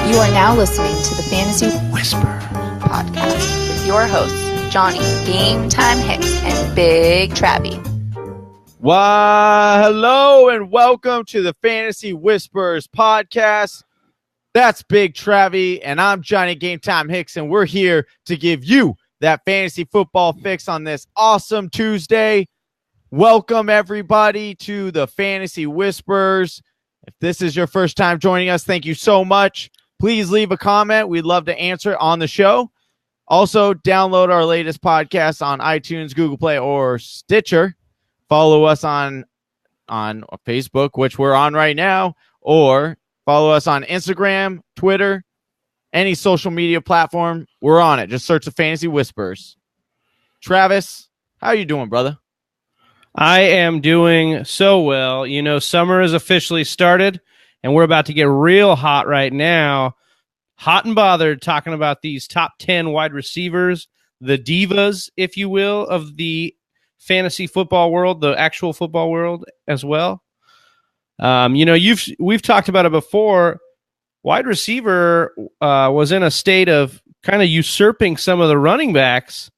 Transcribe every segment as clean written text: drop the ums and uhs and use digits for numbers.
You are now listening to the Fantasy Whisper podcast with your hosts, Johnny Game Time Hicks and Big Travie. Why, hello and welcome to the Fantasy Whispers podcast. That's Big Travie, and I'm Johnny Game Time Hicks, and we're here to give you that fantasy football fix on this awesome Tuesday. Welcome, everybody, to the Fantasy Whispers. If this is your first time joining us, thank you so much. Please leave a comment. We'd love to answer it on the show. Also, download our latest podcast on iTunes, Google Play, or Stitcher. Follow us on Facebook, which we're on right now, or follow us on Instagram, Twitter, any social media platform. We're on it. Just search the Fantasy Whispers. Travis, how you doing, brother? I am doing so well. You know, summer is officially started, and we're about to get real hot right now. Hot and bothered talking about these top 10 wide receivers, the divas, if you will, of the fantasy football world, the actual football world as well. We've talked about it before. Wide receiver was in a state of kind of usurping some of the running backs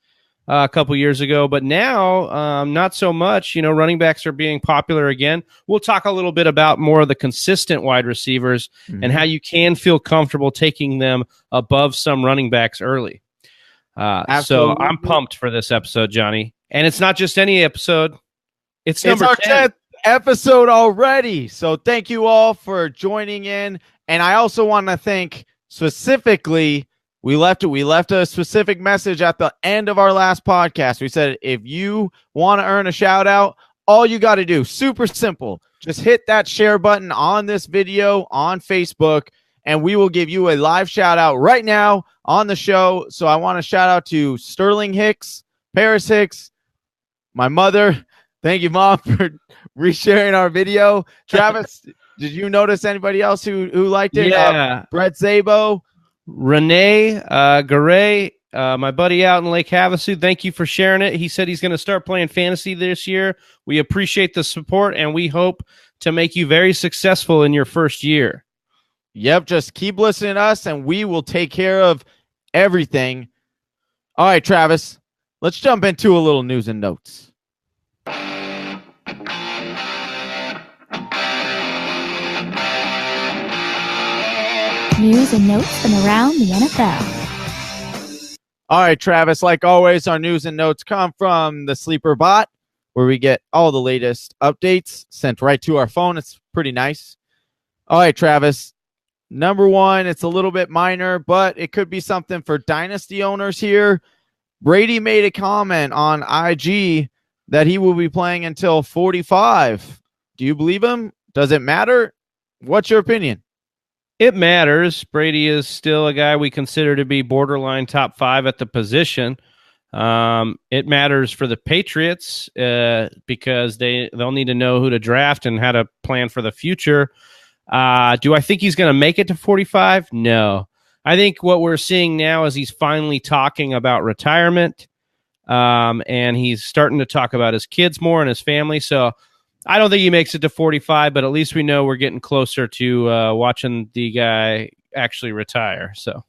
a couple years ago, but now not so much. You know, running backs are being popular again. We'll talk a little bit about more of the consistent wide receivers and how you can feel comfortable taking them above some running backs early. So I'm pumped for this episode, Johnny. And it's not just any episode. It's number our 10. 10th episode already. So thank you all for joining in. And I also want to thank specifically, we left a specific message at the end of our last podcast. We said, if you want to earn a shout out, all you got to do, super simple, just hit that share button on this video on Facebook, and we will give you a live shout out right now on the show. So I want to shout out to Sterling Hicks, Paris Hicks, my mother. Thank you, Mom, for resharing our video. Travis, did you notice anybody else who liked it? Yeah. Brett Zabo. Renee Garay, my buddy out in Lake Havasu, thank you for sharing it. He said he's going to start playing fantasy this year. We appreciate the support, and we hope to make you very successful in your first year. Yep, just keep listening to us, and we will take care of everything. All right, Travis, let's jump into a little news and notes. News and notes from around the NFL. All right, Travis, like always, our news and notes come from the Sleeper Bot, where we get all the latest updates sent right to our phone. It's pretty nice. All right, Travis, number one, it's a little bit minor, but it could be something for dynasty owners here. Brady made a comment on IG that he will be playing until 45. Do you believe him? Does it matter? What's your opinion? It matters. Brady is still a guy we consider to be borderline top 5 at the position. It matters for the Patriots because they'll need to know who to draft and how to plan for the future. Do I think he's going to make it to 45? No. I think what we're seeing now is he's finally talking about retirement, and he's starting to talk about his kids more and his family. So I don't think he makes it to 45, but at least we know we're getting closer to watching the guy actually retire. So,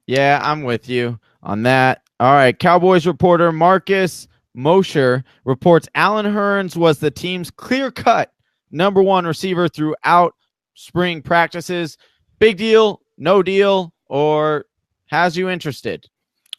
yeah, I'm with you on that. All right, Cowboys reporter Marcus Mosher reports Allen Hurns was the team's clear-cut number one receiver throughout spring practices. Big deal, no deal, or has you interested?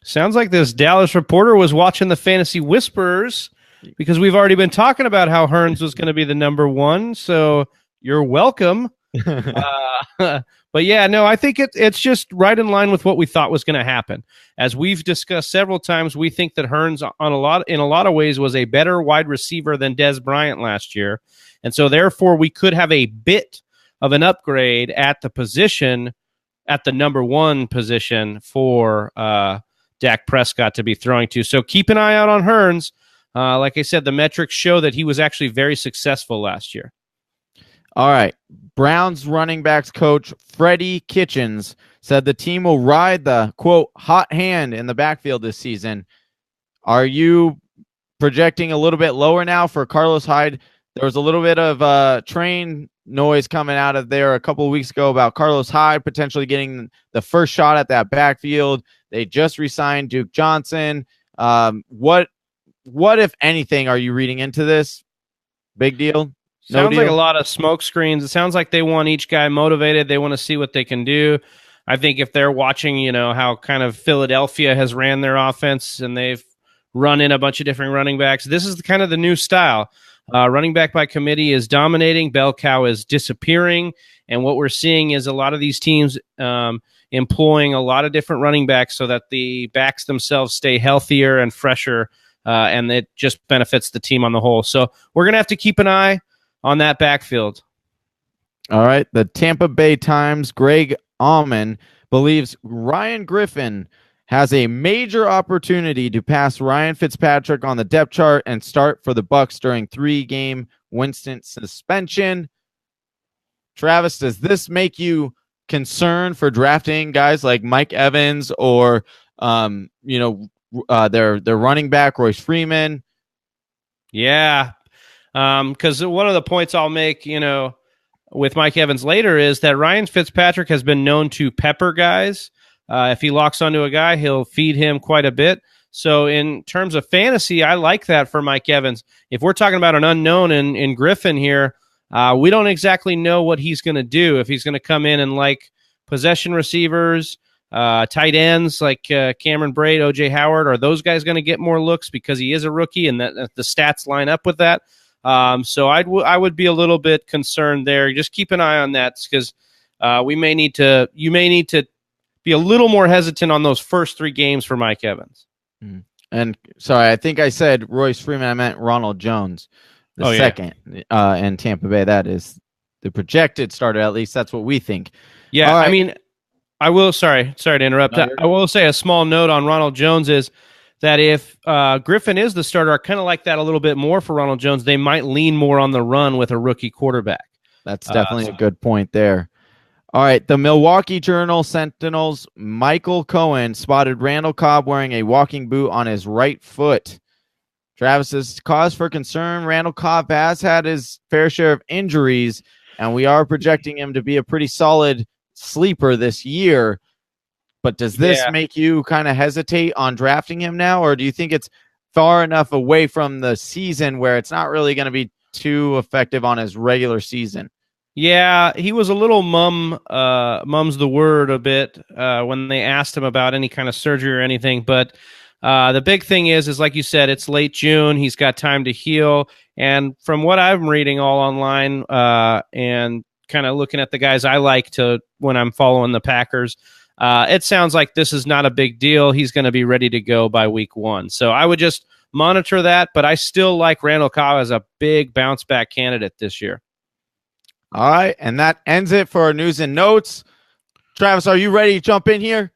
Sounds like this Dallas reporter was watching the Fantasy Whispers, because we've already been talking about how Hurns was going to be the number one, so you're welcome. But yeah, no, I think it's just right in line with what we thought was going to happen. As we've discussed several times, we think that Hurns in a lot of ways was a better wide receiver than Dez Bryant last year, and so therefore we could have a bit of an upgrade at the position, at the number one position for Dak Prescott to be throwing to. So keep an eye out on Hurns. Like I said, the metrics show that he was actually very successful last year. All right. Browns running backs coach Freddie Kitchens said the team will ride the, quote, hot hand in the backfield this season. Are you projecting a little bit lower now for Carlos Hyde There was a little bit of train noise coming out of there a couple of weeks ago about Carlos Hyde potentially getting the first shot at that backfield. They just re-signed Duke Johnson. What, if anything, are you reading into this? Big deal? No Sounds deal? like a lot of smoke screens. It sounds like they want each guy motivated. They want to see what they can do. I think if they're watching, how kind of Philadelphia has ran their offense and they've run in a bunch of different running backs, this is kind of the new style. Running back by committee is dominating. Bell cow is disappearing. And what we're seeing is a lot of these teams employing a lot of different running backs so that the backs themselves stay healthier and fresher, and it just benefits the team on the whole. So we're going to have to keep an eye on that backfield. All right. The Tampa Bay Times, Greg Auman, believes Ryan Griffin has a major opportunity to pass Ryan Fitzpatrick on the depth chart and start for the Bucs during 3-game Winston suspension. Travis, does this make you concerned for drafting guys like Mike Evans or their running back Royce Freeman? Yeah, because one of the points I'll make, with Mike Evans later is that Ryan Fitzpatrick has been known to pepper guys. If he locks onto a guy, he'll feed him quite a bit. So in terms of fantasy, I like that for Mike Evans. If we're talking about an unknown in Griffin here, we don't exactly know what he's going to do. If he's going to come in and like possession receivers, tight ends like Cameron Braid, O.J. Howard, are those guys going to get more looks because he is a rookie and that the stats line up with that? So I would be a little bit concerned there. Just keep an eye on that because you may need to be a little more hesitant on those first 3 games for Mike Evans. And sorry, I think I said Royce Freeman. I meant Ronald Jones, second in Tampa Bay. That is the projected starter. At least that's what we think. Yeah, right. I mean, I will. Sorry to interrupt. No, I will say a small note on Ronald Jones is that if Griffin is the starter, I kind of like that a little bit more for Ronald Jones. They might lean more on the run with a rookie quarterback. That's definitely a good point there. All right, the Milwaukee Journal Sentinel's Michael Cohen spotted Randall Cobb wearing a walking boot on his right foot. Travis's cause for concern. Randall Cobb has had his fair share of injuries, and we are projecting him to be a pretty solid sleeper this year. But does this make you kind of hesitate on drafting him now, or do you think it's far enough away from the season where it's not really going to be too effective on his regular season? Yeah, he was a little mum's the word a bit when they asked him about any kind of surgery or anything. But the big thing is like you said, it's late June. He's got time to heal. And from what I'm reading all online and kind of looking at the guys I like to when I'm following the Packers, it sounds like this is not a big deal. He's going to be ready to go by week 1. So I would just monitor that. But I still like Randall Cobb as a big bounce back candidate this year. All right, and that ends it for our news and notes. Travis, are you ready to jump in here?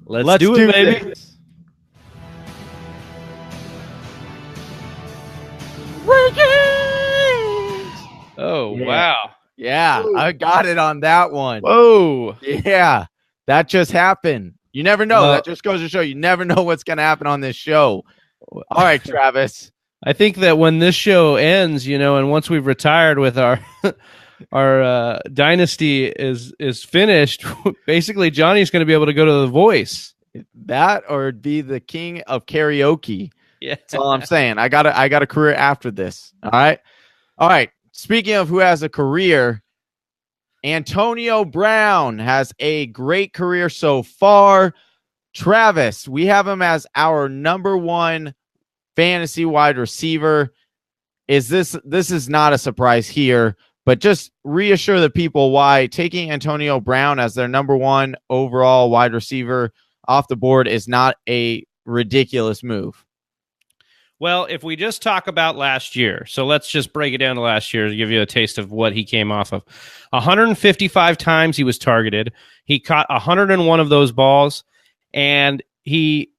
Let's do it, baby. This. Oh, wow. Yeah, I got it on that one. Whoa. Yeah, that just happened. You never know. That just goes to show you never know what's going to happen on this show. All right, Travis. I think that when this show ends, and once we've retired with our dynasty is finished, basically Johnny's going to be able to go to The Voice. That or be the king of karaoke. Yeah, that's all I'm saying. I got a career after this. All right. Speaking of who has a career, Antonio Brown has a great career so far. Travis, we have him as our number 1 fantasy wide receiver. This is not a surprise here, but just reassure the people why taking Antonio Brown as their number 1 overall wide receiver off the board is not a ridiculous move. Well, if we just talk about last year, so let's just break it down to last year to give you a taste of what he came off of. 155 times he was targeted. He caught 101 of those balls, and he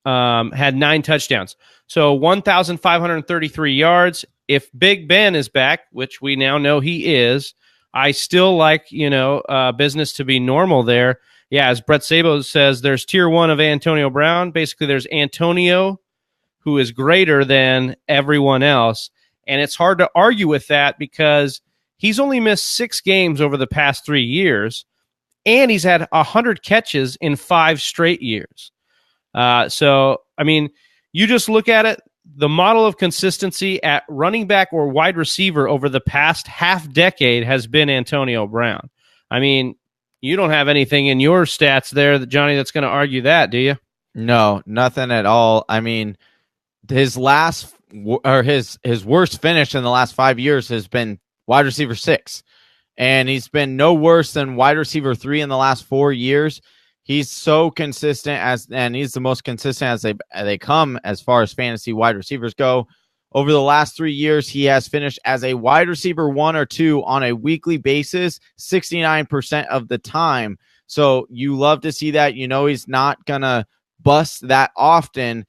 had 9 touchdowns. So 1,533 yards. If Big Ben is back, which we now know he is, I still like, business to be normal there. Yeah, as Brett Sabo says, there's tier 1 of Antonio Brown. Basically, there's Antonio, who is greater than everyone else. And it's hard to argue with that because he's only missed 6 games over the past 3 years, and he's had 100 catches in 5 straight years. So, I mean, you just look at it, the model of consistency at running back or wide receiver over the past half decade has been Antonio Brown. I mean, you don't have anything in your stats there, Johnny, that's going to argue that, do you? No, nothing at all. I mean, his worst finish in the last 5 years has been wide receiver 6, and he's been no worse than wide receiver 3 in the last 4 years. He's so consistent and he's the most consistent as they come as far as fantasy wide receivers go. Over the last 3 years, he has finished as a wide receiver 1 or 2 on a weekly basis, 69% of the time. So you love to see that. You know, he's not going to bust that often.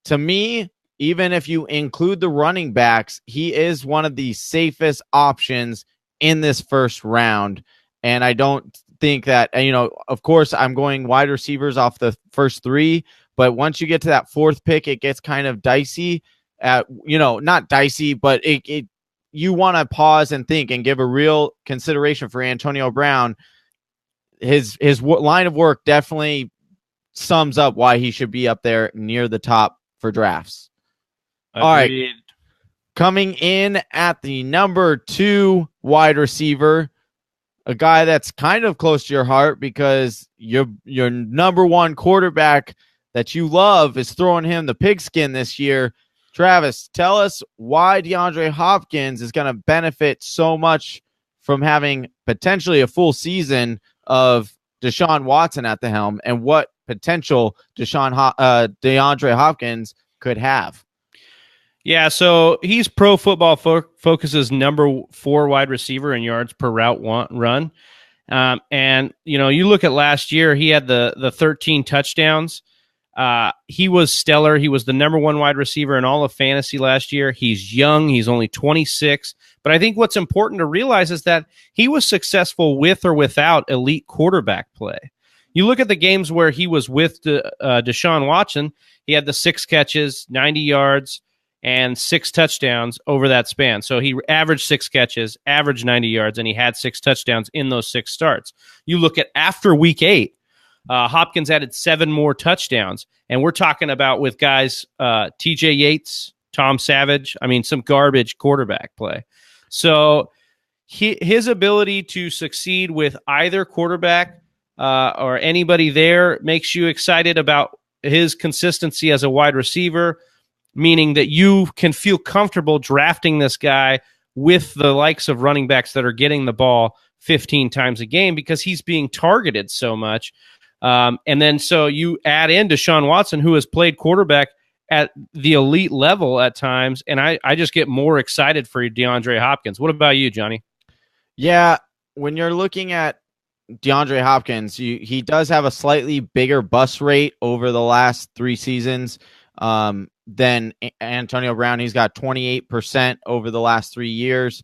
To me, even if you include the running backs, he is one of the safest options in this first round. And I don't think that, of course, I'm going wide receivers off the first 3, but once you get to that 4th pick, it gets kind of dicey. Not dicey, but you want to pause and think and give a real consideration for Antonio Brown. His line of work definitely sums up why he should be up there near the top for drafts. Agreed. All right. Coming in at the number 2 wide receiver, a guy that's kind of close to your heart because your number 1 quarterback that you love is throwing him the pigskin this year. Travis, tell us why DeAndre Hopkins is going to benefit so much from having potentially a full season of Deshaun Watson at the helm, and what potential DeAndre Hopkins could have. Yeah, so he's Pro Football Focus's number 4 wide receiver in yards per route run. And, you look at last year, he had the 13 touchdowns. He was stellar. He was the number 1 wide receiver in all of fantasy last year. He's young. He's only 26. But I think what's important to realize is that he was successful with or without elite quarterback play. You look at the games where he was with Deshaun Watson, he had the 6 catches, 90 yards, and 6 touchdowns over that span. So he averaged 6 catches, averaged 90 yards, and he had 6 touchdowns in those 6 starts. You look at after week 8, Hopkins added 7 more touchdowns. And we're talking about with guys, TJ Yates, Tom Savage, some garbage quarterback play. So his ability to succeed with either quarterback or anybody there makes you excited about his consistency as a wide receiver, meaning that you can feel comfortable drafting this guy with the likes of running backs that are getting the ball 15 times a game because he's being targeted so much. And then so you add in Deshaun Watson, who has played quarterback at the elite level at times, and I just get more excited for DeAndre Hopkins. What about you, Johnny? Yeah, when you're looking at DeAndre Hopkins, he does have a slightly bigger bust rate over the last 3 seasons than Antonio Brown. He's got 28% over the last 3 years.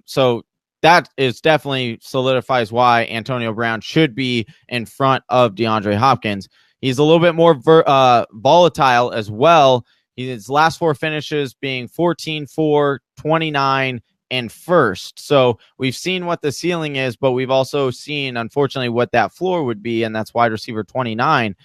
So that is definitely solidifies why Antonio Brown should be in front of DeAndre Hopkins. He's a little bit more volatile as well. His last 4 finishes being 14-4, 29, and first. So we've seen what the ceiling is, but we've also seen, unfortunately, what that floor would be, and that's wide receiver 29.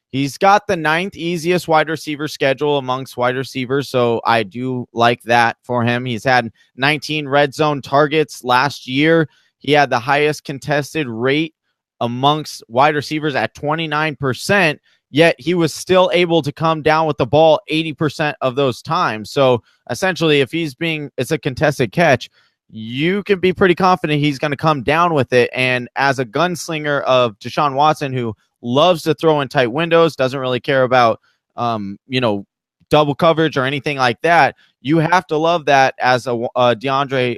He's got the 9th easiest wide receiver schedule amongst wide receivers, so I do like that for him. He's had 19 red zone targets last year. He had the highest contested rate amongst wide receivers at 29%, yet he was still able to come down with the ball 80% of those times. So essentially, if it's a contested catch, you can be pretty confident he's going to come down with it. And as a gunslinger of Deshaun Watson, who loves to throw in tight windows, doesn't really care about, double coverage or anything like that, you have to love that as a DeAndre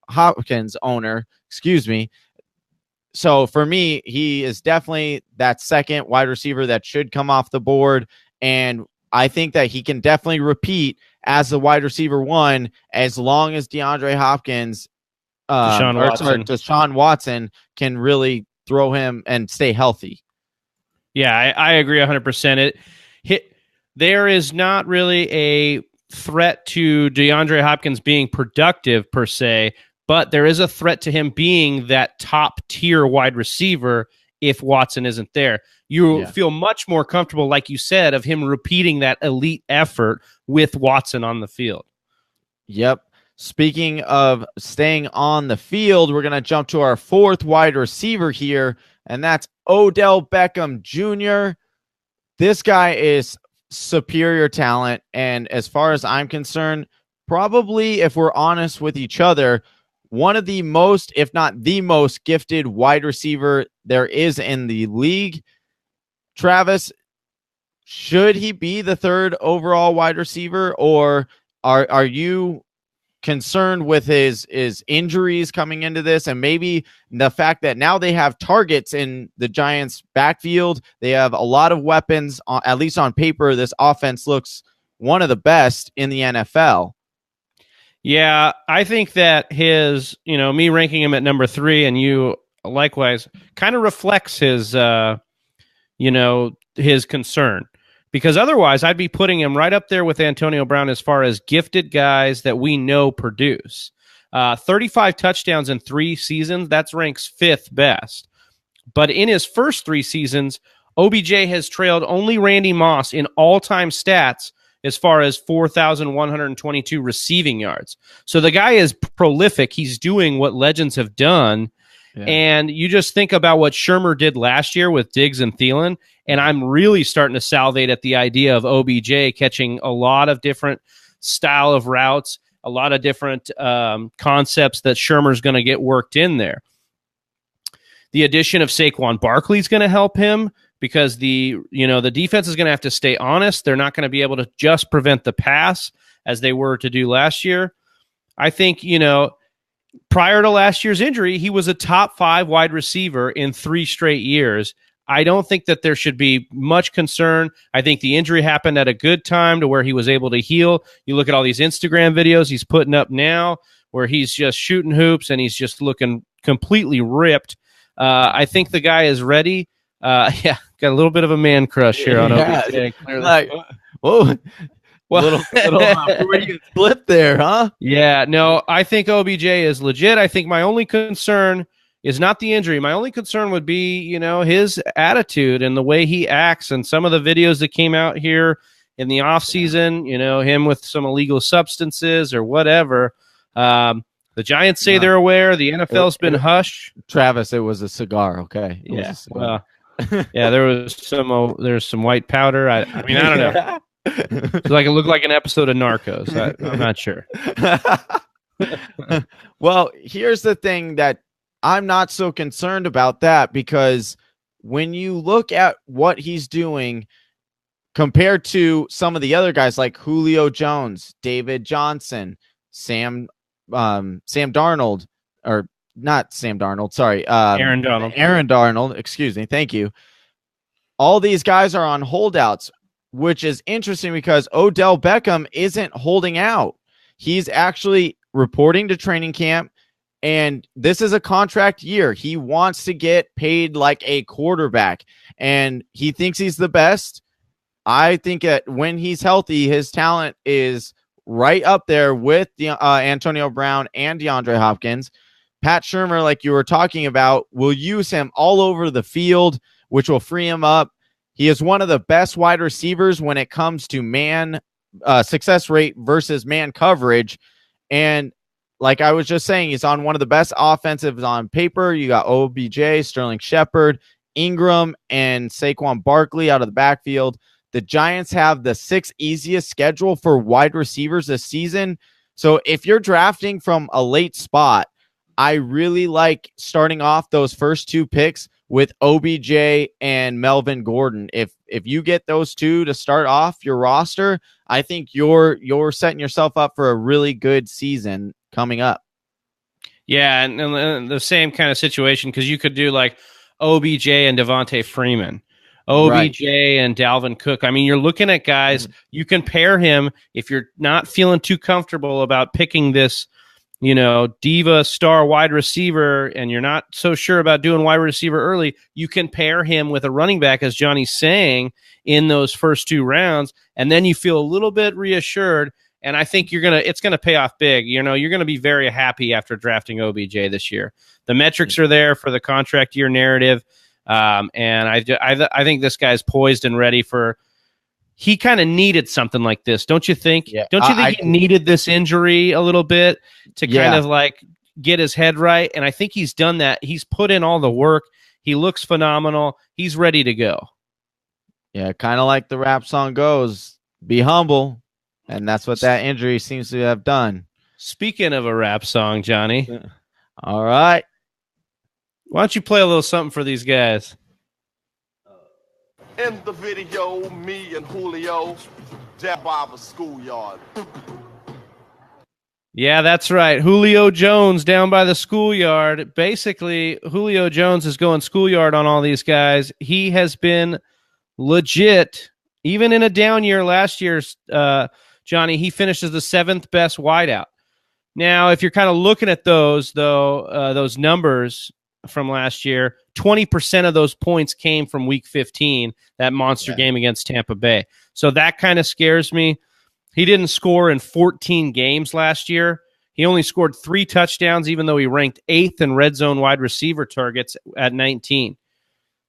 Hopkins owner, So for me, he is definitely that second wide receiver that should come off the board. And I think that he can definitely repeat as the wide receiver 1 as long as DeAndre Hopkins, Deshaun Watson can really throw him and stay healthy. Yeah, I agree 100%. There is not really a threat to DeAndre Hopkins being productive per se, but there is a threat to him being that top tier wide receiver if Watson isn't there. You feel much more comfortable, like you said, of him repeating that elite effort with Watson on the field. Yep. Speaking of staying on the field, we're going to jump to our fourth wide receiver here, and that's Odell Beckham Jr. This guy is superior talent, and as far as I'm concerned, probably, if we're honest with each other, one of the most, if not the most gifted wide receiver there is in the league. Travis, should he be the third overall wide receiver, or are you concerned with his injuries coming into this, and maybe the fact that now they have targets in the Giants' backfield? They have a lot of weapons. At least on paper, this offense looks one of the best in the NFL. Yeah, I think that his, me ranking him at number 3 and you likewise kind of reflects his, his concern. Because otherwise, I'd be putting him right up there with Antonio Brown as far as gifted guys that we know produce. 35 touchdowns in 3 seasons, that ranks 5th best. But in his first 3 seasons, OBJ has trailed only Randy Moss in all-time stats as far as 4,122 receiving yards. So the guy is prolific. He's doing what legends have done. Yeah. And you just think about what Shermer did last year with Diggs and Thielen, and I'm really starting to salivate at the idea of OBJ catching a lot of different style of routes, a lot of different concepts that Shermer's going to get worked in there. The addition of Saquon Barkley is going to help him because the defense is going to have to stay honest. They're not going to be able to just prevent the pass as they were to do last year. I think, prior to last year's injury, he was a top 5 wide receiver in 3 straight years. I don't think that there should be much concern. I think the injury happened at a good time to where he was able to heal. You look at all these Instagram videos he's putting up now where he's just shooting hoops and he's just looking completely ripped. I think the guy is ready. Got a little bit of a man crush here on OBJ. Like, whoa. Little Freudian slip there, huh? Yeah, no, I think OBJ is legit. I think my only concern is not the injury. My only concern would be, his attitude and the way he acts and some of the videos that came out here in the offseason, him with some illegal substances or whatever. The Giants say they're aware. The NFL's been hushed. Travis, it was a cigar, okay? There's some white powder. I don't know. It looked like an episode of Narcos. I'm not sure. Well, here's the thing that I'm not so concerned about that, because when you look at what he's doing compared to some of the other guys like Julio Jones, David Johnson, Sam Darnold, or not Sam Darnold, sorry. Aaron Darnold, excuse me. Thank you. All these guys are on holdouts, which is interesting because Odell Beckham isn't holding out. He's actually reporting to training camp, and this is a contract year. He wants to get paid like a quarterback, and he thinks he's the best. I think that when he's healthy, his talent is right up there with Antonio Brown and DeAndre Hopkins. Pat Shermer, like you were talking about, will use him all over the field, which will free him up. He is one of the best wide receivers when it comes to man success rate versus man coverage. And like I was just saying, he's on one of the best offensives on paper. You got OBJ, Sterling Shepard, Ingram, and Saquon Barkley out of the backfield. The Giants have the 6th easiest schedule for wide receivers this season. So if you're drafting from a late spot, I really like starting off those first 2 picks with OBJ and Melvin Gordon. If you get those 2 to start off your roster, I think you're setting yourself up for a really good season coming up. Yeah, and the same kind of situation, because you could do like OBJ and Devontae Freeman, OBJ and Dalvin Cook. I mean, you're looking at guys, you can pair him if you're not feeling too comfortable about picking this, diva star wide receiver, and you're not so sure about doing wide receiver early, you can pair him with a running back, as Johnny's saying, in those first 2 rounds, and then you feel a little bit reassured. And I think it's gonna pay off big. You're gonna be very happy after drafting OBJ this year. The metrics are there for the contract year narrative, and I think this guy's poised and ready for. He kind of needed something like this, don't you think? Yeah, don't you think he needed this injury a little bit to kind of like get his head right? And I think he's done that. He's put in all the work. He looks phenomenal. He's ready to go. Yeah, kind of like the rap song goes, be humble. And that's what that injury seems to have done. Speaking of a rap song, Johnny. All right. Why don't you play a little something for these guys? In the video, me and Julio down by the schoolyard. Yeah, that's right. Julio Jones down by the schoolyard. Basically, Julio Jones is going schoolyard on all these guys. He has been legit. Even in a down year last year, Johnny, he finished as the 7th best wideout. Now, if you're kind of looking at those, though, those numbers from last year, 20% of those points came from Week 15, that monster game against Tampa Bay. So that kind of scares me. He didn't score in 14 games last year. He only scored 3 touchdowns, even though he ranked 8th in red zone wide receiver targets at 19.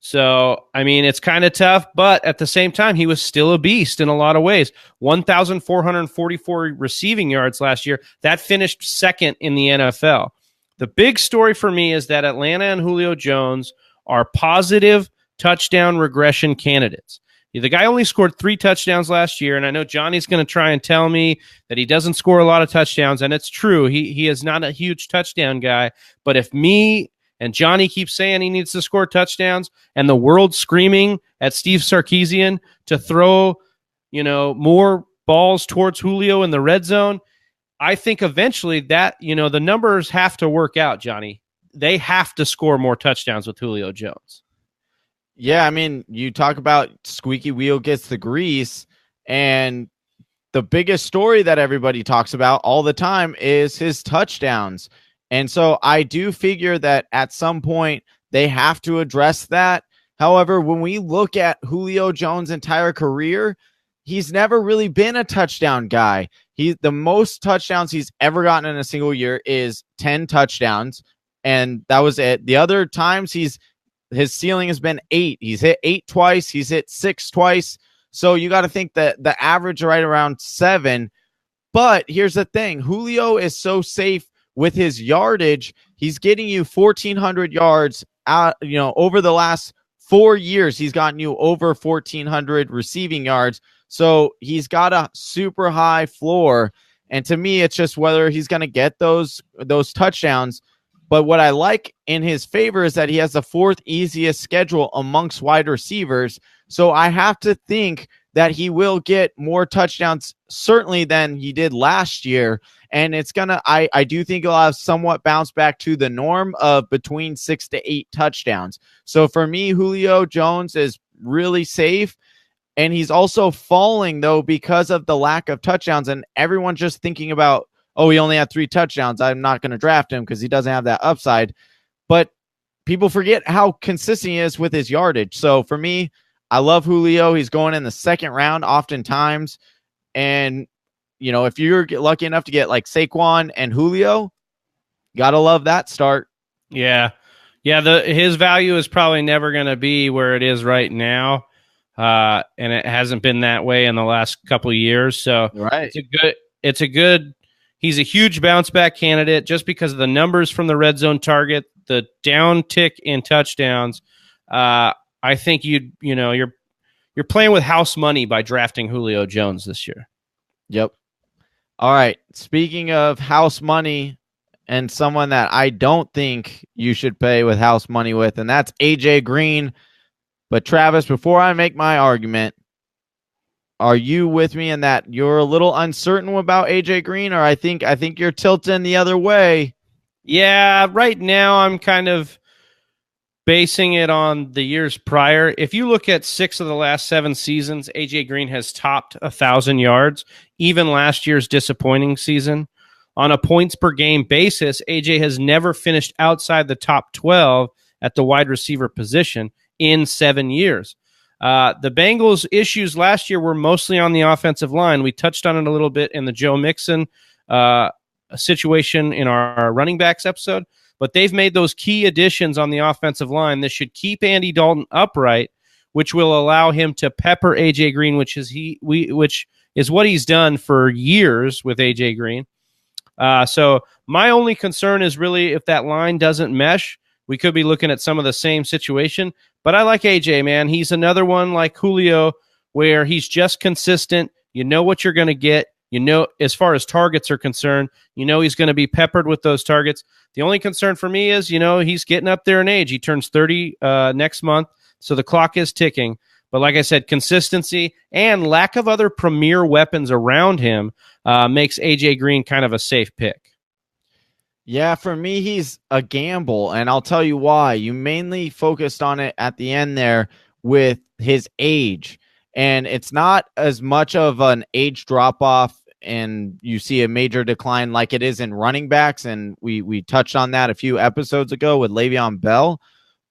So, I mean, it's kind of tough, but at the same time, he was still a beast in a lot of ways. 1,444 receiving yards last year. That finished 2nd in the NFL. The big story for me is that Atlanta and Julio Jones are positive touchdown regression candidates. The guy only scored 3 touchdowns last year, and I know Johnny's going to try and tell me that he doesn't score a lot of touchdowns, and it's true. He is not a huge touchdown guy, but if me and Johnny keeps saying he needs to score touchdowns, and the world screaming at Steve Sarkisian to throw, more balls towards Julio in the red zone, I think eventually that, the numbers have to work out, Johnny. They have to score more touchdowns with Julio Jones. Yeah, I mean, you talk about squeaky wheel gets the grease, and the biggest story that everybody talks about all the time is his touchdowns. And so I do figure that at some point they have to address that. However, when we look at Julio Jones' entire career, he's never really been a touchdown guy. The most touchdowns he's ever gotten in a single year is 10 touchdowns, and that was it. The other times his ceiling has been 8. He's hit 8 twice. He's hit 6 twice. So you got to think that the average right around 7. But here's the thing. Julio is so safe with his yardage. He's getting you 1,400 yards out, over the last 4 years. He's gotten you over 1,400 receiving yards. So he's got a super high floor. And to me, it's just whether he's going to get those touchdowns. But what I like in his favor is that he has the 4th easiest schedule amongst wide receivers. So I have to think that he will get more touchdowns certainly than he did last year. And it's going to, I do think he'll have somewhat bounced back to the norm of between 6 to 8 touchdowns. So for me, Julio Jones is really safe. And he's also falling, though, because of the lack of touchdowns. And everyone's just thinking about, oh, he only had 3 touchdowns. I'm not going to draft him because he doesn't have that upside. But people forget how consistent he is with his yardage. So for me, I love Julio. He's going in the 2nd round oftentimes. And, if you're lucky enough to get like Saquon and Julio, got to love that start. Yeah. Yeah, his value is probably never going to be where it is right now. And it hasn't been that way in the last couple of years. So right. He's a huge bounce back candidate just because of the numbers from the red zone target, the down tick in touchdowns. I think you're playing with house money by drafting Julio Jones this year. Yep. All right. Speaking of house money and someone that I don't think you should pay with house money with, and that's AJ Green. But Travis, before I make my argument, are you with me in that you're a little uncertain about AJ Green, or I think you're tilting the other way? Yeah, right now I'm kind of basing it on the years prior. If you look at 6 of the last 7 seasons, AJ Green has topped 1,000 yards, even last year's disappointing season. On a points per game basis, AJ has never finished outside the top 12 at the wide receiver position in 7 years. The Bengals' issues last year were mostly on the offensive line. We touched on it a little bit in the Joe Mixon situation in our running backs episode, but they've made those key additions on the offensive line. This should keep Andy Dalton upright, which will allow him to pepper A.J. Green, which is what he's done for years with A.J. Green. So my only concern is really if that line doesn't mesh, we could be looking at some of the same situation. But I like AJ, man. He's another one like Julio where he's just consistent. You know what you're going to get. You know, as far as targets are concerned, you know he's going to be peppered with those targets. The only concern for me is, he's getting up there in age. He turns 30 next month, so the clock is ticking. But like I said, consistency and lack of other premier weapons around him makes A.J. Green kind of a safe pick. Yeah, for me, he's a gamble, and I'll tell you why. You mainly focused on it at the end there with his age, and it's not as much of an age drop-off, and you see a major decline like it is in running backs, and we touched on that a few episodes ago with Le'Veon Bell,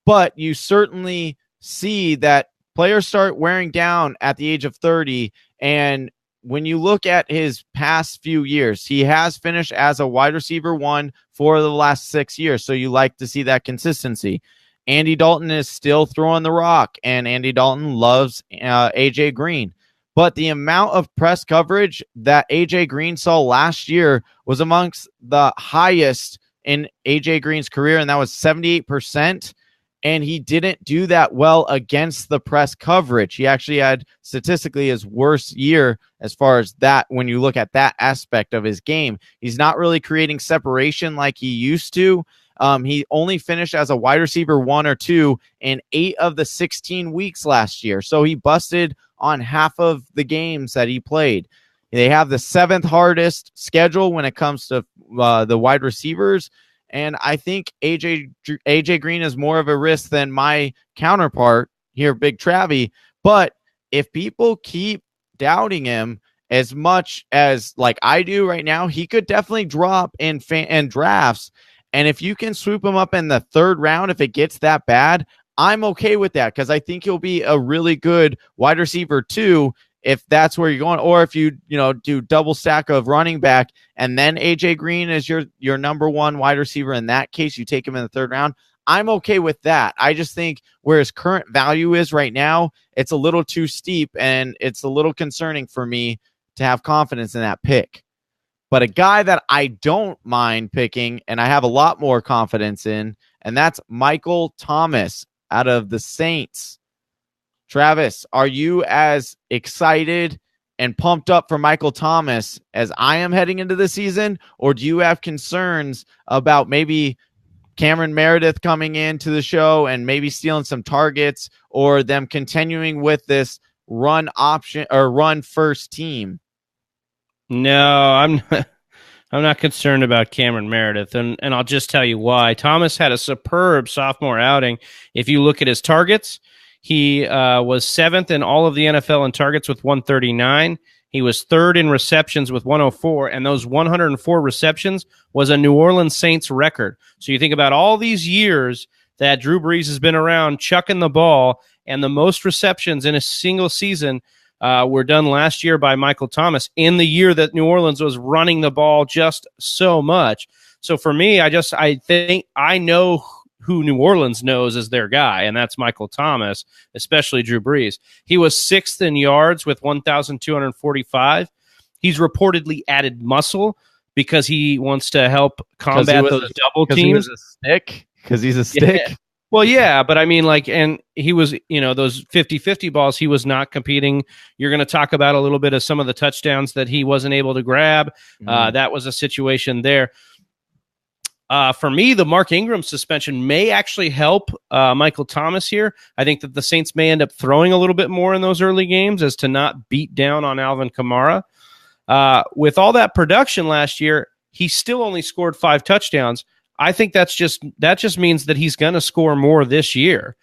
but you certainly see that players start wearing down at the age of 30, and when you look at his past few years, he has finished as a wide receiver 1 for the last 6 years. So you like to see that consistency. Andy Dalton is still throwing the rock, and Andy Dalton loves A.J. Green. But the amount of press coverage that A.J. Green saw last year was amongst the highest in A.J. Green's career, and that was 78%. And he didn't do that well against the press coverage. He actually had statistically his worst year as far as that when you look at that aspect of his game. He's not really creating separation like he used to. He only finished as a wide receiver 1 or 2 in 8 of the 16 weeks last year. So he busted on half of the games that he played. They have the 7th hardest schedule when it comes to the wide receivers. And I think AJ Green is more of a risk than my counterpart here, Big Travie. But if people keep doubting him as much as like I do right now, he could definitely drop in drafts. And if you can swoop him up in the 3rd round, if it gets that bad, I'm okay with that because I think he'll be a really good wide receiver 2 if that's where you're going, or if you do double stack of running back and then AJ Green is your number 1 wide receiver. In that case, you take him in the 3rd round. I'm okay with that. I just think where his current value is right now, it's a little too steep and it's a little concerning for me to have confidence in that pick. But a guy that I don't mind picking and I have a lot more confidence in, and that's Michael Thomas out of the Saints. Travis, are you as excited and pumped up for Michael Thomas as I am heading into the season, or do you have concerns about maybe Cameron Meredith coming into the show and maybe stealing some targets, or them continuing with this run option or run first team? No, I'm not concerned about Cameron Meredith, and I'll just tell you why. Thomas had a superb sophomore outing. If you look at his targets, he was 7th in all of the NFL in targets with 139. He was 3rd in receptions with 104, and those 104 receptions was a New Orleans Saints record. So you think about all these years that Drew Brees has been around chucking the ball, and the most receptions in a single season were done last year by Michael Thomas in the year that New Orleans was running the ball just so much. So for me, I think I know who New Orleans knows as their guy, and that's Michael Thomas, especially Drew Brees. He was 6th in yards with 1,245. He's reportedly added muscle because he wants to help combat those double teams. Because he's a stick. Yeah. Well, yeah, but I mean, and he was, those 50-50 balls, he was not competing. You're going to talk about a little bit of some of the touchdowns that he wasn't able to grab. That was a situation there. For me, the Mark Ingram suspension may actually help Michael Thomas here. I think that the Saints may end up throwing a little bit more in those early games as to not beat down on Alvin Kamara. With all that production last year, he still only scored 5 touchdowns. I think that just means that he's going to score more this year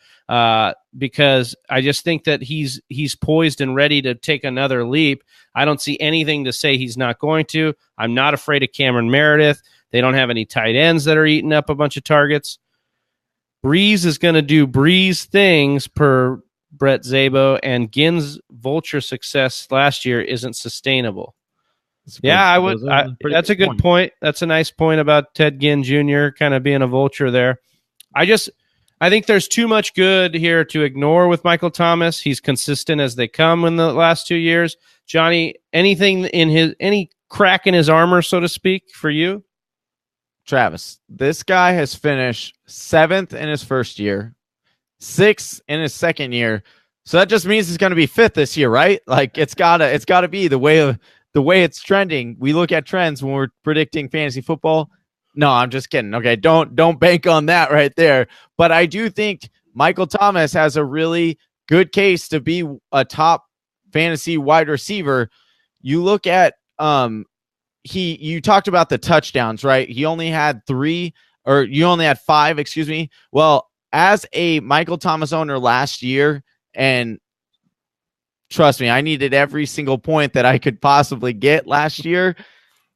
because I just think that he's poised and ready to take another leap. I don't see anything to say he's not going to. I'm not afraid of Cameron Meredith. They don't have any tight ends that are eating up a bunch of targets. Breeze is going to do Breeze things per Brett Szabo, and Ginn's vulture success last year isn't sustainable. That's a good point. That's a nice point about Ted Ginn Jr. kind of being a vulture there. I think there's too much good here to ignore with Michael Thomas. He's consistent as they come in the last 2 years. Johnny, any crack in his armor, so to speak, for you? Travis, this guy has finished 7th in his first year, 6th in his second year. So that just means he's going to be 5th this year, right? Like it's gotta be the way it's trending. We look at trends when we're predicting fantasy football. No, I'm just kidding. Okay, don't bank on that right there. But I do think Michael Thomas has a really good case to be a top fantasy wide receiver. You look at you talked about the touchdowns, right? He only had 5, excuse me. Well, as a Michael Thomas owner last year, and trust me, I needed every single point that I could possibly get last year.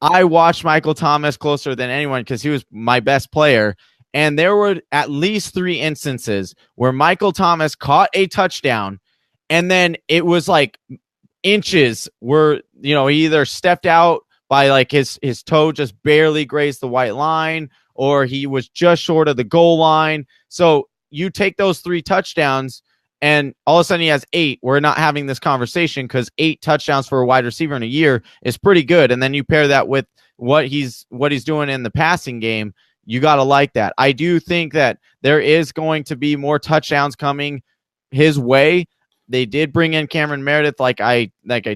I watched Michael Thomas closer than anyone because he was my best player. And there were at least 3 instances where Michael Thomas caught a touchdown, and then it was like inches where, he either stepped out by like his toe just barely grazed the white line, or he was just short of the goal line. So you take those 3 touchdowns, and all of a sudden he has 8. We're not having this conversation because 8 touchdowns for a wide receiver in a year is pretty good. And then you pair that with what he's doing in the passing game. You got to like that. I do think that there is going to be more touchdowns coming his way. They did bring in Cameron Meredith, like I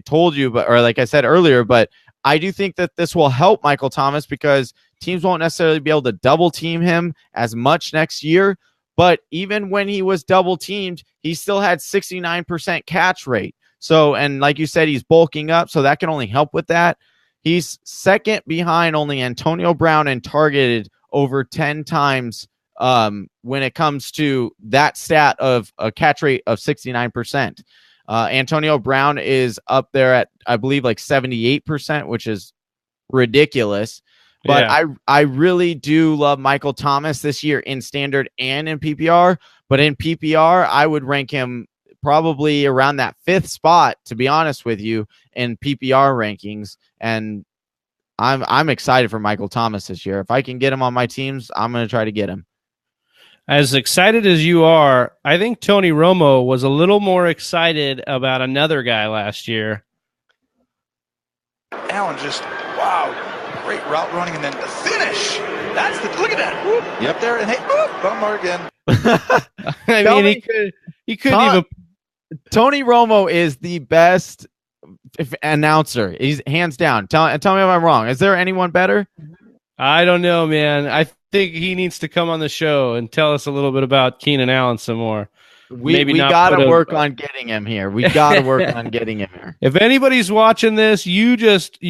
told you, or like I said earlier, but I do think that this will help Michael Thomas because teams won't necessarily be able to double team him as much next year. But even when he was double teamed, he still had 69% catch rate. So, and like you said, he's bulking up, so that can only help with that. He's second behind only Antonio Brown and targeted over 10 times when it comes to that stat of a catch rate of 69%. Antonio Brown is up there at, I believe, like 78%, which is ridiculous. But yeah. I really do love Michael Thomas this year in standard and in PPR. But in PPR, I would rank him probably around that 5th spot, to be honest with you, in PPR rankings. And I'm excited for Michael Thomas this year. If I can get him on my teams, I'm going to try to get him. As excited as you are, I think Tony Romo was a little more excited about another guy last year. Allen just, wow, great route running, and then the finish. Look at that. Whoop, yep, there, and hey, whoop, Bummer again. He couldn't even. Tony Romo is the best announcer. He's hands down. Tell me if I'm wrong. Is there anyone better? I don't know, man. I think he needs to come on the show and tell us a little bit about Keenan Allen some more. We got to work on getting him here. We got to work on getting him here. If anybody's watching this, you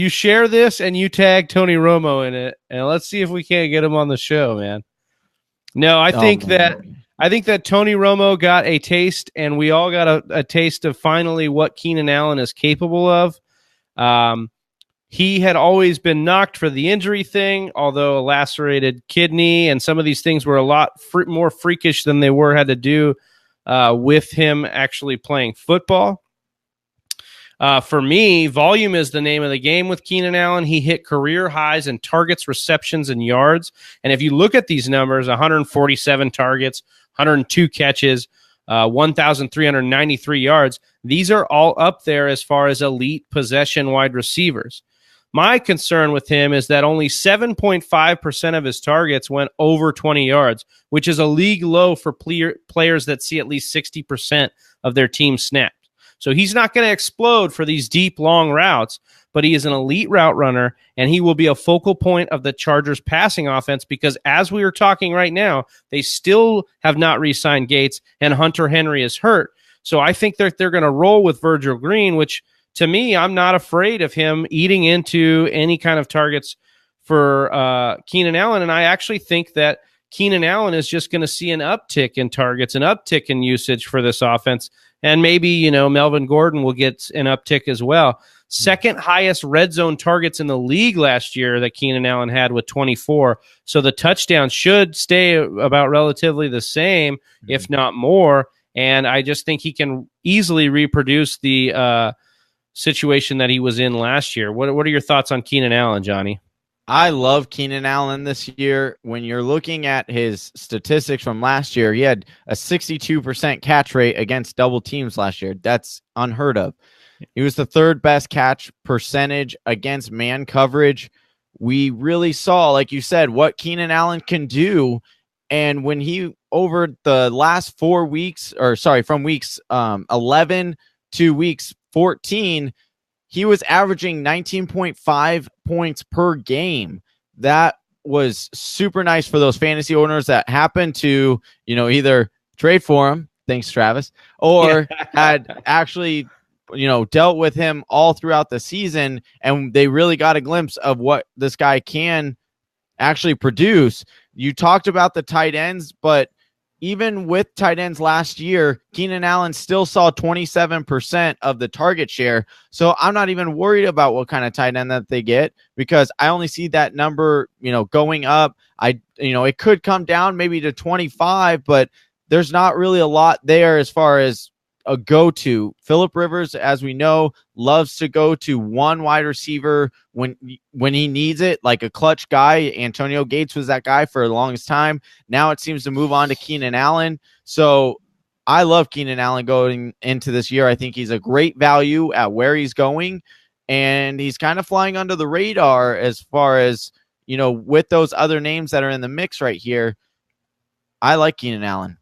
share this and you tag Tony Romo in it, and let's see if we can't get him on the show, man. No, I think that Tony Romo got a taste, and we all got a taste of finally what Keenan Allen is capable of. He had always been knocked for the injury thing, although a lacerated kidney and some of these things were a lot more freakish than they had to do with him actually playing football. For me, volume is the name of the game with Keenan Allen. He hit career highs in targets, receptions, and yards. And if you look at these numbers, 147 targets, 102 catches, 1,393 yards, these are all up there as far as elite possession wide receivers. My concern with him is that only 7.5% of his targets went over 20 yards, which is a league low for players that see at least 60% of their team snapped. So he's not going to explode for these deep, long routes, but he is an elite route runner, and he will be a focal point of the Chargers' passing offense because as we are talking right now, they still have not re-signed Gates, and Hunter Henry is hurt. So I think they're going to roll with Virgil Green, which to me, I'm not afraid of him eating into any kind of targets for Keenan Allen. And I actually think that Keenan Allen is just going to see an uptick in targets, an uptick in usage for this offense. And maybe, Melvin Gordon will get an uptick as well. Second highest red zone targets in the league last year that Keenan Allen had with 24. So the touchdowns should stay about relatively the same, if not more. And I just think he can easily reproduce the situation that he was in last year. What are your thoughts on Keenan Allen, Johnny? I love Keenan Allen this year. When you're looking at his statistics from last year, he had a 62% catch rate against double teams last year. That's unheard of. He was the third best catch percentage against man coverage. We really saw, like you said, what Keenan Allen can do. And when he, over the last 4 weeks, from weeks 11 to weeks 14, he was averaging 19.5 points per game. That was super nice for those fantasy owners that happened to, either trade for him, thanks Travis, or had actually, dealt with him all throughout the season, and they really got a glimpse of what this guy can actually produce. You talked about the tight ends, but even with tight ends last year, Keenan Allen still saw 27% of the target share. So I'm not even worried about what kind of tight end that they get, because I only see that number, going up. It could come down maybe to 25, but there's not really a lot there as far as a go-to. Phillip Rivers, as we know, loves to go to one wide receiver when he needs it, like a clutch guy. Antonio Gates was that guy for the longest time. Now it seems to move on to Keenan Allen. So I love Keenan Allen going into this year. I think he's a great value at where he's going, and he's kind of flying under the radar as far as, with those other names that are in the mix right here. I like Keenan Allen.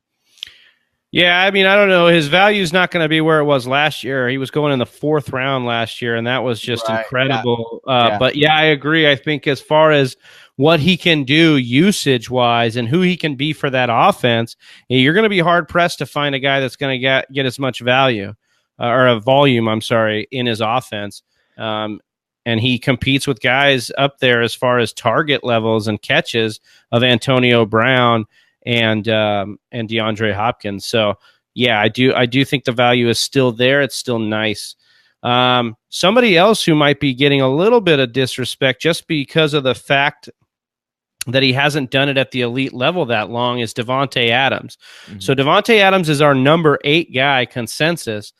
Yeah, I don't know. His value is not going to be where it was last year. He was going in the 4th round last year, and that was just incredible. Yeah. But yeah, I agree. I think as far as what he can do usage-wise and who he can be for that offense, you're going to be hard-pressed to find a guy that's going to get as much value or a volume, in his offense. And he competes with guys up there as far as target levels and catches of Antonio Brown and DeAndre Hopkins. So yeah, I do think the value is still there. It's still nice. Somebody else who might be getting a little bit of disrespect just because of the fact that he hasn't done it at the elite level that long is Davante Adams. Mm-hmm. So Davante Adams is our number 8 guy consensus.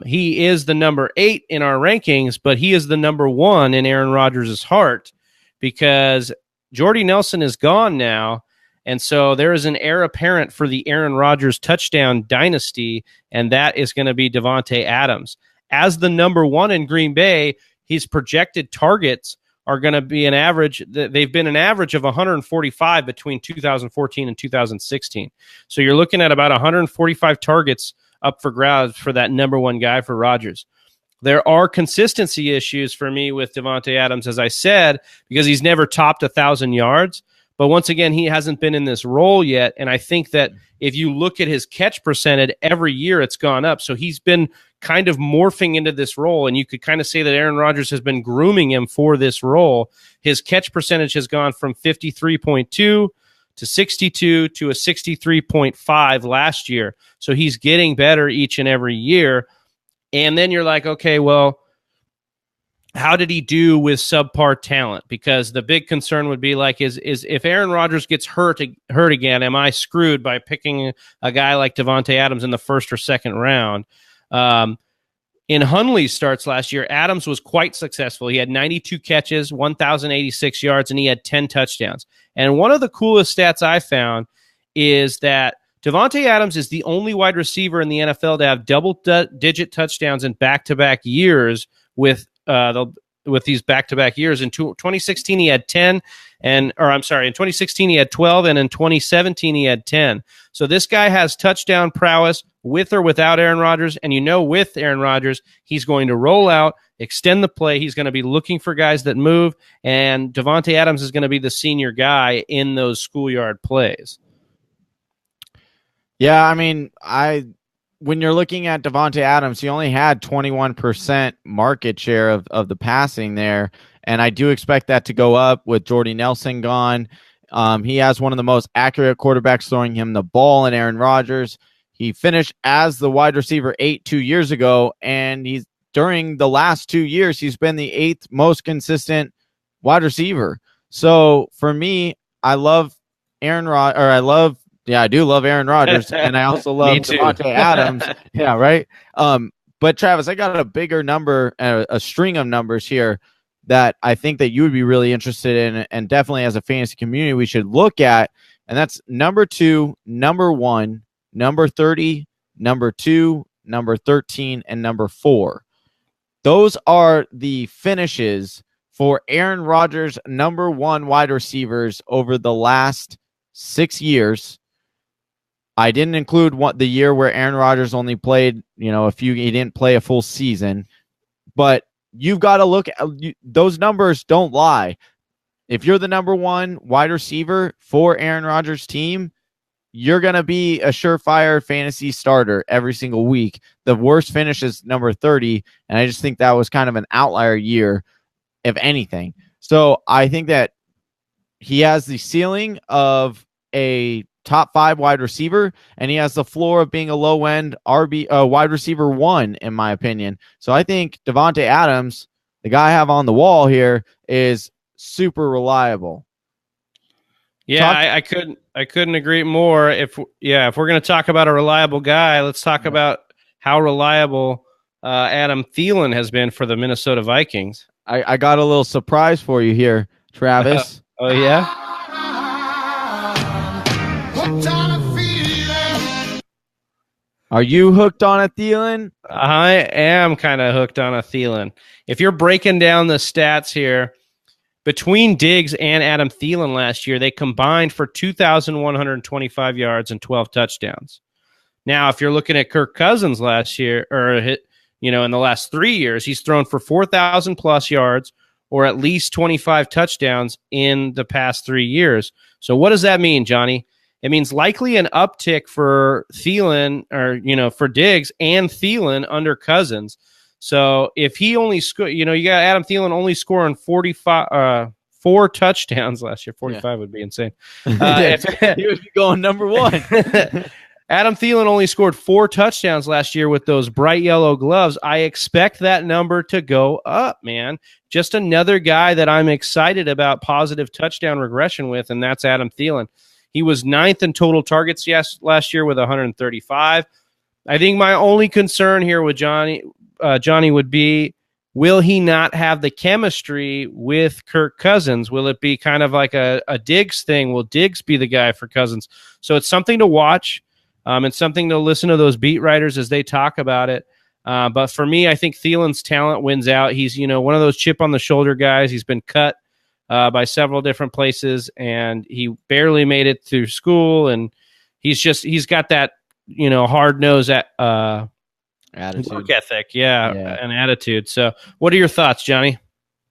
He is the number 8 in our rankings, but he is the number 1 in Aaron Rodgers' heart, because Jordy Nelson is gone now. And so there is an heir apparent for the Aaron Rodgers touchdown dynasty, and that is going to be Davante Adams. As the number 1 in Green Bay, his projected targets are going to be an average. They've been an average of 145 between 2014 and 2016. So you're looking at about 145 targets up for grabs for that number 1 guy for Rodgers. There are consistency issues for me with Davante Adams, as I said, because he's never topped 1,000 yards. But once again, he hasn't been in this role yet. And I think that if you look at his catch percentage, every year it's gone up. So he's been kind of morphing into this role. And you could kind of say that Aaron Rodgers has been grooming him for this role. His catch percentage has gone from 53.2 to 62 to a 63.5 last year. So he's getting better each and every year. And then you're like, okay, well, how did he do with subpar talent? Because the big concern would be like, is if Aaron Rodgers gets hurt again, am I screwed by picking a guy like Davante Adams in the 1st or 2nd round? In Hundley's starts last year, Adams was quite successful. He had 92 catches, 1,086 yards, and he had 10 touchdowns. And one of the coolest stats I found is that Davante Adams is the only wide receiver in the NFL to have double-digit touchdowns in back-to-back years with these back-to-back years. In 2016, he had 10, in 2016 he had 12, and in 2017 he had 10. So this guy has touchdown prowess with or without Aaron Rodgers, and with Aaron Rodgers, he's going to roll out, extend the play. He's going to be looking for guys that move, and Davante Adams is going to be the senior guy in those schoolyard plays. Yeah, when you're looking at Davante Adams, he only had 21% market share of the passing there, and I do expect that to go up with Jordy Nelson gone. He has one of the most accurate quarterbacks throwing him the ball in Aaron Rodgers. He finished as the wide receiver 8 2 years ago, and during the last 2 years, he's been the 8th most consistent wide receiver. So for me, I love Yeah, I do love Aaron Rodgers, and I also love Davante Adams. Yeah, right. But Travis, I got a bigger number, a string of numbers here that I think that you would be really interested in, and definitely as a fantasy community we should look at. And that's number 2, number 1, number 30, number 2, number 13, and number 4. Those are the finishes for Aaron Rodgers' number 1 wide receivers over the last 6 years. I didn't include the year where Aaron Rodgers only played, he didn't play a full season. But you've got to look at those numbers don't lie. If you're the number 1 wide receiver for Aaron Rodgers' team, you're going to be a surefire fantasy starter every single week. The worst finish is number 30, and I just think that was kind of an outlier year, if anything. So I think that he has the ceiling of a top 5 wide receiver, and he has the floor of being a low-end wide receiver 1, in my opinion. So I think Davante Adams, the guy I have on the wall here, is super reliable. Yeah, I couldn't agree more. If we're going to talk about a reliable guy, let's talk about how reliable Adam Thielen has been for the Minnesota Vikings. I got a little surprise for you here, Travis. Oh yeah. Are you hooked on a Thielen? I am kind of hooked on a Thielen. If you're breaking down the stats here, between Diggs and Adam Thielen last year, they combined for 2,125 yards and 12 touchdowns. Now, if you're looking at Kirk Cousins last year, in the last 3 years, he's thrown for 4,000 plus yards or at least 25 touchdowns in the past 3 years. So what does that mean, Johnny? It means likely an uptick for Thielen for Diggs and Thielen under Cousins. So if he only you got Adam Thielen only scoring 4 touchdowns last year. 45 would be insane. He would be going number 1. Adam Thielen only scored 4 touchdowns last year with those bright yellow gloves. I expect that number to go up, man. Just another guy that I'm excited about positive touchdown regression with, and that's Adam Thielen. He was 9th in total targets last year with 135. I think my only concern here with Johnny would be, will he not have the chemistry with Kirk Cousins? Will it be kind of like a Diggs thing? Will Diggs be the guy for Cousins? So it's something to watch. And something to listen to those beat writers as they talk about it. But for me, I think Thielen's talent wins out. He's, one of those chip on the shoulder guys. He's been cut by several different places, and he barely made it through school. And he's got that, hard nose attitude, work ethic. Yeah, an attitude. So what are your thoughts, Johnny?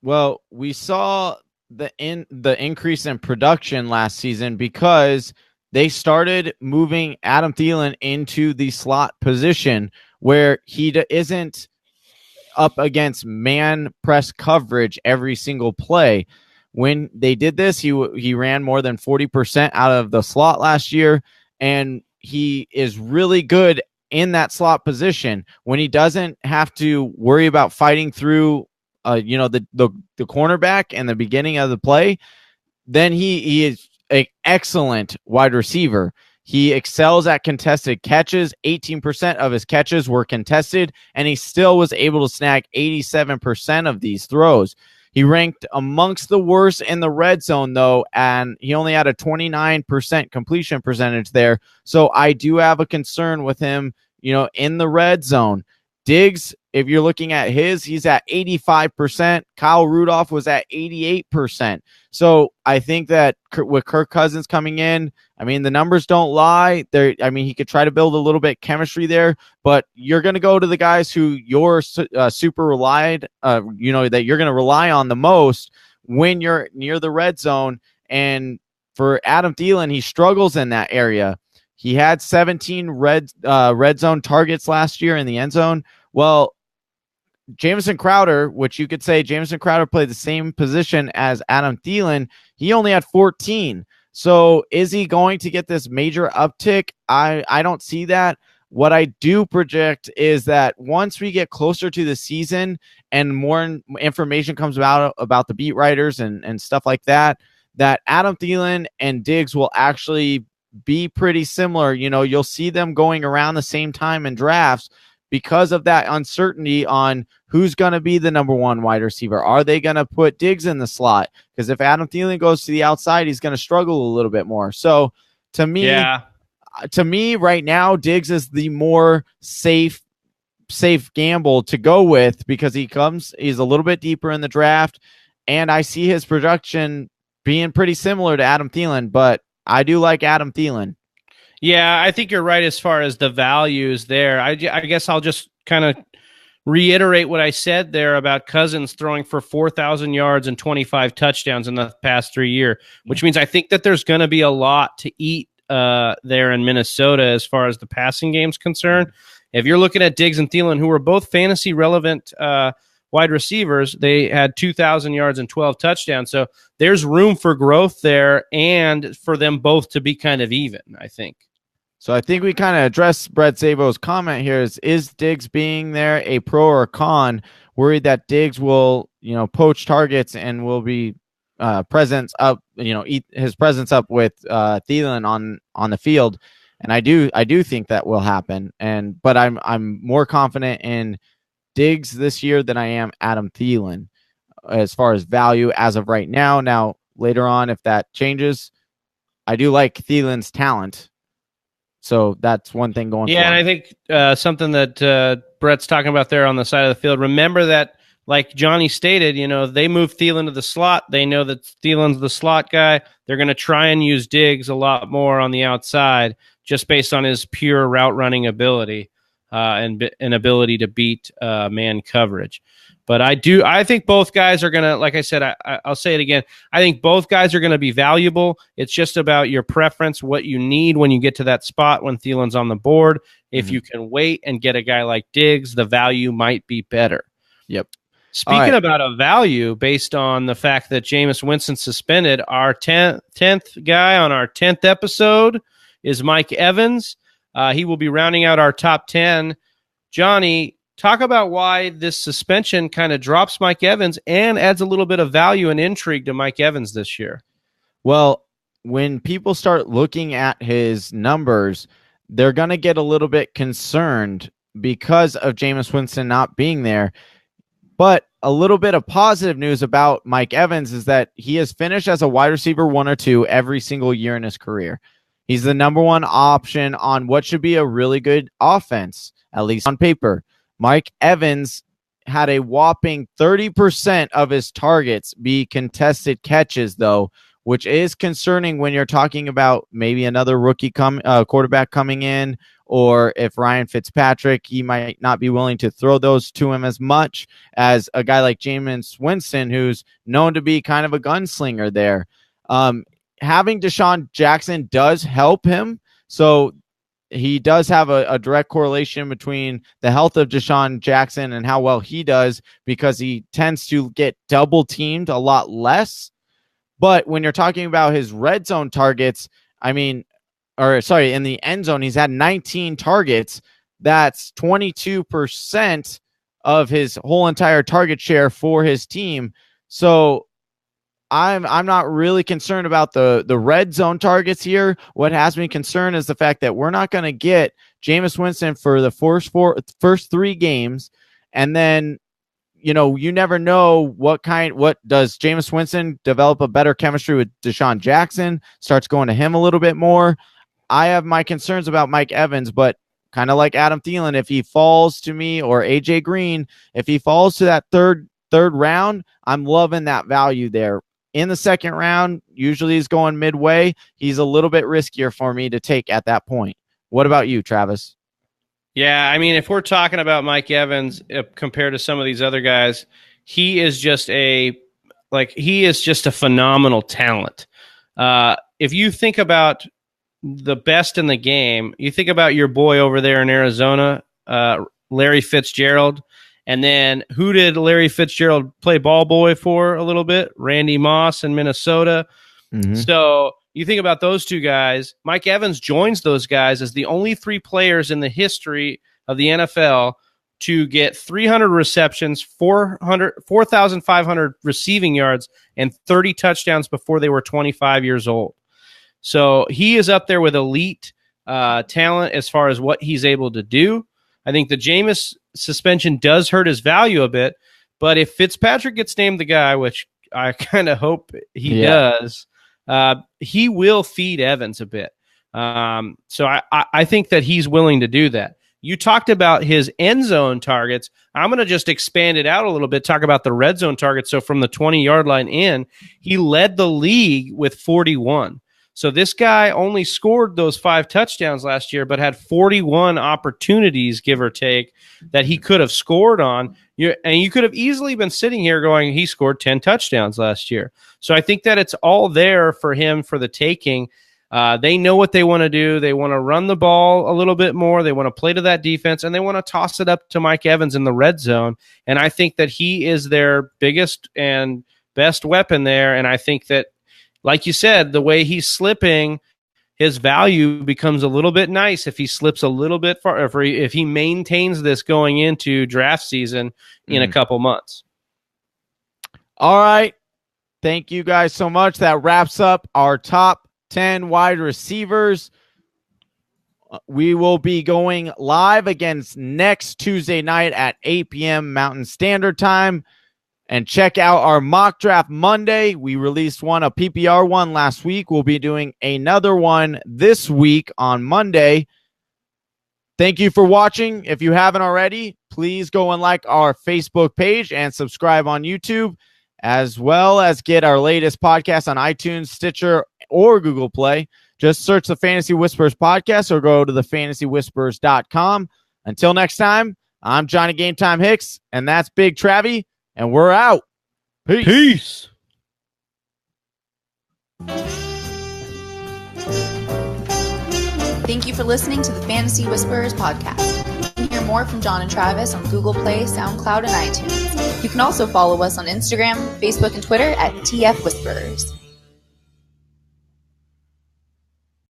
Well, we saw the increase in production last season because they started moving Adam Thielen into the slot position where he isn't up against man press coverage every single play. When they did this, he ran more than 40% out of the slot last year, and he is really good in that slot position when he doesn't have to worry about fighting through the cornerback in the beginning of the play. Then he is an excellent wide receiver. He excels at contested catches. 18% of his catches were contested, and he still was able to snag 87% of these throws. He ranked amongst the worst in the red zone, though, and he only had a 29% completion percentage there. So I do have a concern with him, in the red zone. Diggs, if you're looking at he's at 85%. Kyle Rudolph was at 88%. So I think that with Kirk Cousins coming in, the numbers don't lie. He could try to build a little bit chemistry there, but you're going to go to the guys who you're super relied, that you're going to rely on the most when you're near the red zone. And for Adam Thielen, he struggles in that area. He had 17 red zone targets last year in the end zone. Well, Jamison Crowder, which you could say Jamison Crowder played the same position as Adam Thielen, he only had 14. So is he going to get this major uptick? I don't see that. What I do project is that once we get closer to the season and more information comes about the beat writers and stuff like that, that Adam Thielen and Diggs will actually be pretty similar. You'll see them going around the same time in drafts because of that uncertainty on who's going to be the number one wide receiver. Are they going to put Diggs in the slot? Because if Adam Thielen goes to the outside, he's going to struggle a little bit more. So to me right now, Diggs is the more safe gamble to go with because he's a little bit deeper in the draft, and I see his production being pretty similar to Adam Thielen, but I do like Adam Thielen. Yeah, I think you're right as far as the values there. I guess I'll just kind of reiterate what I said there about Cousins throwing for 4,000 yards and 25 touchdowns in the past 3 years, which means I think that there's going to be a lot to eat there in Minnesota as far as the passing game's concerned. If you're looking at Diggs and Thielen, who are both fantasy relevant wide receivers, they had 2,000 yards and 12 touchdowns. So there's room for growth there and for them both to be kind of even, I think. So I think we kind of addressed Brett Szebo's comment here is Diggs being there a pro or a con? Worried that Diggs will, poach targets and will be presence up, eat his presence up with Thielen on the field. And I do think that will happen. But I'm more confident in Diggs this year than I am Adam Thielen as far as value as of right now. Now, later on, if that changes, I do like Thielen's talent. So that's one thing going forward. And I think something that Brett's talking about there on the side of the field, remember that, like Johnny stated, they move Thielen to the slot. They know that Thielen's the slot guy. They're going to try and use Diggs a lot more on the outside just based on his pure route running ability and ability to beat man coverage. But I think both guys are going to, like I said, I'll say it again. I think both guys are going to be valuable. It's just about your preference, what you need when you get to that spot when Thielen's on the board. If you can wait and get a guy like Diggs, the value might be better. Yep. Speaking about a value based on the fact that Jameis Winston suspended, our 10th guy on our 10th episode is Mike Evans. He will be rounding out our top 10. Johnny, talk about why this suspension kind of drops Mike Evans and adds a little bit of value and intrigue to Mike Evans this year. Well, when people start looking at his numbers, they're going to get a little bit concerned because of Jameis Winston not being there. But a little bit of positive news about Mike Evans is that he has finished as a wide receiver 1 or 2 every single year in his career. He's the number one option on what should be a really good offense, at least on paper. Mike Evans had a whopping 30% of his targets be contested catches, though, which is concerning when you're talking about maybe another rookie quarterback coming in, or if Ryan Fitzpatrick, he might not be willing to throw those to him as much as a guy like Jameis Winston, who's known to be kind of a gunslinger there. Having Deshaun Jackson does help him. So he does have a direct correlation between the health of Deshaun Jackson and how well he does, because he tends to get double teamed a lot less. But when you're talking about his red zone targets, in the end zone, he's had 19 targets. That's 22% of his whole entire target share for his team. So I'm not really concerned about the red zone targets here. What has me concerned is the fact that we're not going to get Jameis Winston for the first 3 games. And then, you never know what does Jameis Winston develop a better chemistry with Deshaun Jackson, starts going to him a little bit more. I have my concerns about Mike Evans, but kind of like Adam Thielen, if he falls to me, or AJ Green, if he falls to that third round, I'm loving that value there. In the second round, usually he's going midway. He's a little bit riskier for me to take at that point. What about you, Travis? Yeah, if we're talking about Mike Evans compared to some of these other guys, he is just a phenomenal talent. If you think about the best in the game, you think about your boy over there in Arizona, Larry Fitzgerald. And then who did Larry Fitzgerald play ball boy for a little bit? Randy Moss in Minnesota. Mm-hmm. So you think about those two guys. Mike Evans joins those guys as the only 3 players in the history of the NFL to get 300 receptions, 4,500 receiving yards, and 30 touchdowns before they were 25 years old. So he is up there with elite talent as far as what he's able to do. I think the Jameis suspension does hurt his value a bit, but if Fitzpatrick gets named the guy, which I kind of hope he does, he will feed Evans a bit. So I think that he's willing to do that. You talked about his end zone targets. I'm going to just expand it out a little bit, talk about the red zone targets. So from the 20-yard line in, he led the league with 41. So this guy only scored those 5 touchdowns last year, but had 41 opportunities, give or take, that he could have scored on. And you could have easily been sitting here going, he scored 10 touchdowns last year. So I think that it's all there for him for the taking. They know what they want to do. They want to run the ball a little bit more. They want to play to that defense, and they want to toss it up to Mike Evans in the red zone. And I think that he is their biggest and best weapon there. And I think that, like you said, the way he's slipping, his value becomes a little bit nice if he slips a little bit far, if he maintains this going into draft season in a couple months. All right. Thank you guys so much. That wraps up our top 10 wide receivers. We will be going live against next Tuesday night at 8 p.m. Mountain Standard Time. And check out our mock draft Monday. We released a PPR one last week. We'll be doing another one this week on Monday. Thank you for watching. If you haven't already, please go and like our Facebook page and subscribe on YouTube, as well as get our latest podcast on iTunes, Stitcher, or Google Play. Just search the Fantasy Whispers podcast or go to thefantasywhispers.com. Until next time, I'm Johnny Game Time Hicks, and that's Big Travie, and we're out. Peace. Thank you for listening to the Fantasy Whisperers podcast. You can hear more from John and Travis on Google Play, SoundCloud, and iTunes. You can also follow us on Instagram, Facebook, and Twitter at TF Whisperers.